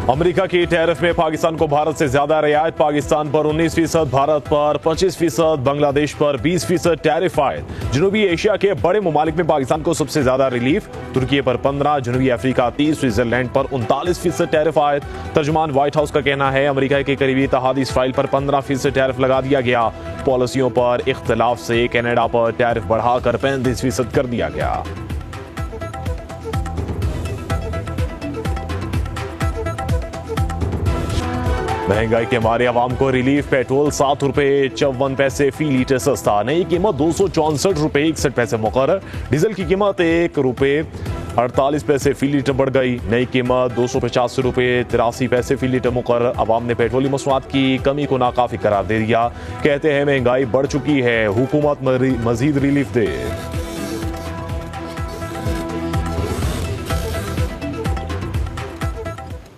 America की tariff में पाकिस्तान को भारत से ज्यादा रियायत। पाकिस्तान पर 19%, भारत पर 25%, बांग्लादेश पर 20% टैरिफ आयद। जनूबी एशिया के बड़े ममालिक में पाकिस्तान को सबसे ज्यादा रिलीफ। तुर्की पर 15, जनूबी अफ्रीका 30, स्विट्जरलैंड पर 39% टैरिफ आयद। तर्जुमान व्हाइट हाउस का कहना है अमेरिका के करीबी इत्तेहादी इसराइल पर 15% टैरिफ लगा दिया गया। पॉलिसियों पर इख्तलाफ से कनाडा पर टैरिफ बढ़ाकर 35% कर दिया गया। महंगाई के मारे आवाम को रिलीफ। पेट्रोल 7 रुपए 54 पैसे फी लीटर सस्ता। नई कीमत 264 रुपए 61 पैसे मुकर्रर। डीजल की कीमत 1 रुपए 48 पैसे फी लीटर बढ़ गई। नई कीमत 285 रुपए 83 पैसे फी लीटर मुकर्रर। आवाम ने पेट्रोलियम मसनूआत की कमी को नाकाफी करार दे दिया। कहते हैं महंगाई बढ़ चुकी है, हुकूमत मजीद रिलीफ दे।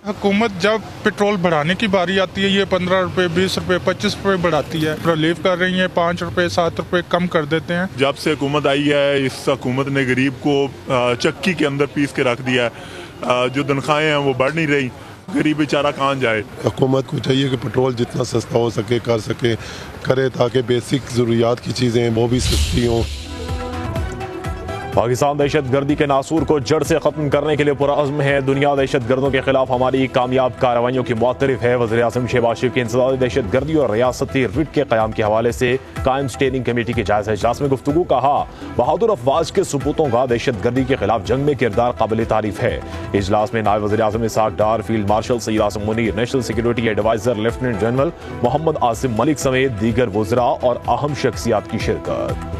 हुकूमत जब पेट्रोल बढ़ाने की बारी आती है ये 15 रुपए 20 रुपए 25 रुपए बढ़ाती है। रिलीफ कर रही है, 5 रुपए 7 रुपए कम कर देते हैं। जब से हुकूमत आई है इस हुकूमत ने गरीब को चक्की के अंदर पीस के रख दिया है। जो तनख्वाहें हैं वो बढ़ नहीं रही, गरीब बेचारा कहाँ जाए। हुकूमत को चाहिए कि पेट्रोल जितना सस्ता हो सके कर सके करे, ताकि बेसिक ज़रूरियात की चीज़ें वो भी सस्ती हों। पाकिस्तान दहशत गर्दी के नासूर को जड़ से खत्म करने के लिए पुरअज़्म है। दुनिया दहशत गर्दों के खिलाफ हमारी कामयाब कार्रवाइयों की मुअत्तरिफ है। वज़ीर आज़म शहबाज शरीफ की इंसदादी दहशत गर्दी और रियासती रिट के क़याम के हवाले से कायम स्टेयरिंग कमेटी के जायज़ा इजलास में गुफ्तगू। कहा बहादुर अफवाज के सबूतों का दहशत गर्दी के खिलाफ जंग में किरदार काबिल तारीफ है। इजलास में नायब वज़ीर आज़म Ishaq Dar, field marshal Saeed Asim Munir, national security adviser lieutenant general Mohammad Asim Malik समेत दीगर वज़रा और अहम शख्सियात की शिरकत।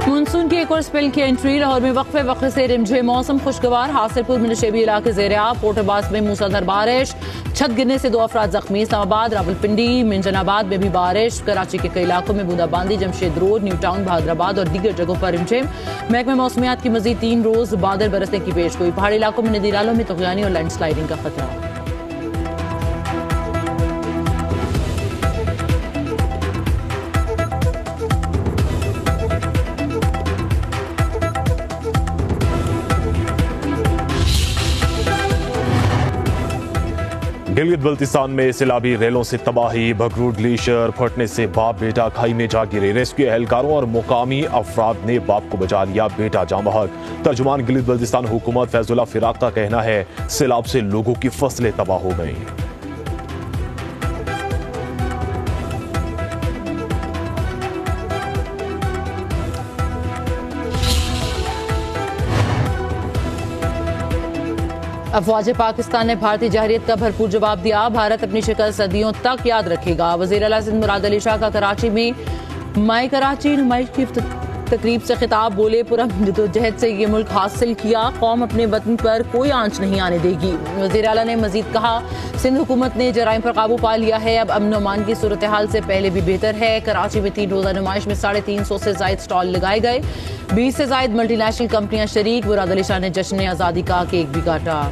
मानसून की एक और स्पेल की एंट्री। लाहौर में वक्फे वक्फे से रिमझिम मौसम खुशगवार। हासिलपुर में नशेबी इलाके ज़ेर-आब। पोर्ट अब्बास में मूसलाधार बारिश। छत गिरने से 2 अफराद जख्मी। इस्लामाबाद, रावलपिंडी, मिंजनाबाद में भी बारिश। कराची के कई इलाकों में बूंदाबांदी। Jamshed road, new town, Bahadurabad और दीगर जगहों पर रिमझिम। महकमे मौसमियात की मजीद 3 रोज बादल बरसने की पेशगोई। पहाड़ी इलाकों में नदी नालों में तुगयानी और लैंडस्लाइडिंग का खतरा। गिलगित बल्तिस्तान में सैलाबी रेलों से तबाही। बगरू ग्लेशियर फटने से बाप बेटा खाई में जा गिरे। रेस्क्यू एहलकारों और मुकामी अफराद ने बाप को बचा लिया, बेटा जाँ बहक। तर्जुमान गिलगित बल्तिस्तान हुकूमत फैजुल्ला फिराक का कहना है सैलाब से लोगों की फसलें तबाह हो गई। अफवाज पाकिस्तान ने भारतीय जहरियत का भरपूर जवाब दिया। भारत अपनी शिकल सदियों तक याद रखेगा। वज़ीर आला सिंध मुराद अली शाह का कराची में माई कराची नुमाइश की तकरीब से खिताब। बोले पुरजदोजहद से ये मुल्क हासिल किया, कौम अपने वतन पर कोई आंच नहीं आने देगी। वज़ीर आला ने मजीद कहा सिंध हुकूमत ने जराइम पर काबू पा लिया है, अब अमन अमान की सूरत हाल से पहले भी बेहतर है। कराची में 3 रोज़ा नुमाइश में 350 से ज़ायद स्टॉल लगाए गए। 20 से ज़ायद मल्टीनेशनल कंपनियां शरीक। मुराद अली शाह ने जश्न आज़ादी का केक भी काटा।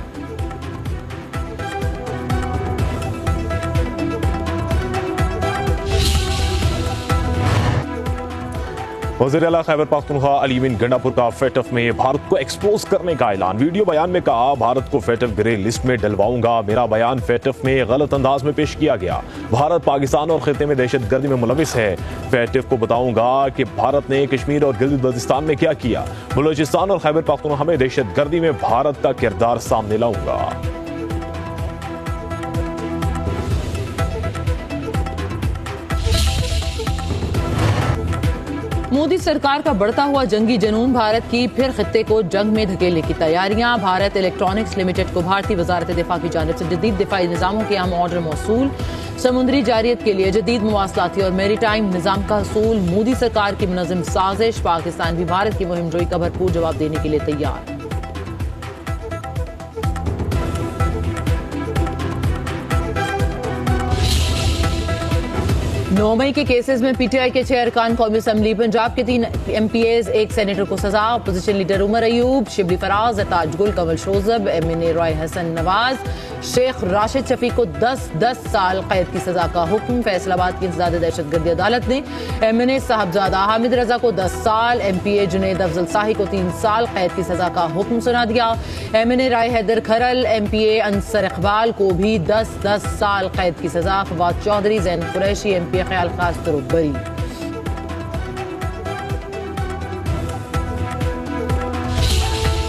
वज़ीर आला खैबर पख्तूनख्वा अली बिन गंडापुर का फेटफ में भारत को एक्सपोज करने का ऐलान। वीडियो बयान में कहा भारत को फेटफ ग्रे लिस्ट में डलवाऊंगा। मेरा बयान फेटफ में गलत अंदाज में पेश किया गया। भारत पाकिस्तान और खिते में दहशत गर्दी में मुलविस है। फेटफ को बताऊंगा कि भारत ने कश्मीर और गिलगित बल्तिस्तान में क्या किया। बलूचिस्तान और खैबर पख्तूनख्वा में दहशत गर्दी में भारत का किरदार सामने लाऊंगा। मोदी सरकार का बढ़ता हुआ जंगी जुनून। भारत की फिर खित्ते को जंग में धकेलने की तैयारियां। भारत इलेक्ट्रॉनिक्स लिमिटेड को भारतीय वजारत दिफा की जानिब से जदीद दिफाई निज़ामों के अहम ऑर्डर मौसूल। समुद्री जारियत के लिए जदीद मवासलाती और मेरीटाइम निज़ाम का हसूल। मोदी सरकार की मुनज़्ज़म साजिश। पाकिस्तान भी भारत की मुहिम जोई का भरपूर जवाब देने के लिए तैयार। 9 मई के केसेस में पीटीआई के 6 अरकान कौमी असम्बली, पंजाब के 3 MPAs, 1 सेनेटर को सजा। अपोजिशन लीडर उमर अयूब, शिबली फराज, ताज गुल, कंवल शोजब, MNA रॉय हसन नवाज, शेख राशिद शफीक को 10 साल कैद की सजा का हुक्म। फैसलाबाद की इंसदाद दहशतगर्दी अदालत ने MNA साहबजादा हामिद रजा को 10 साल, MPA जुनैद अफजल साही को 3 साल कैद की सजा का हुक्म सुना दिया। MNA राय हैदर खरल, MPA अंसर इकबाल को भी 10 साल कैद की सजा। फवाद चौधरी, जैन कुरैशी, MPA ख्याल खास बरी।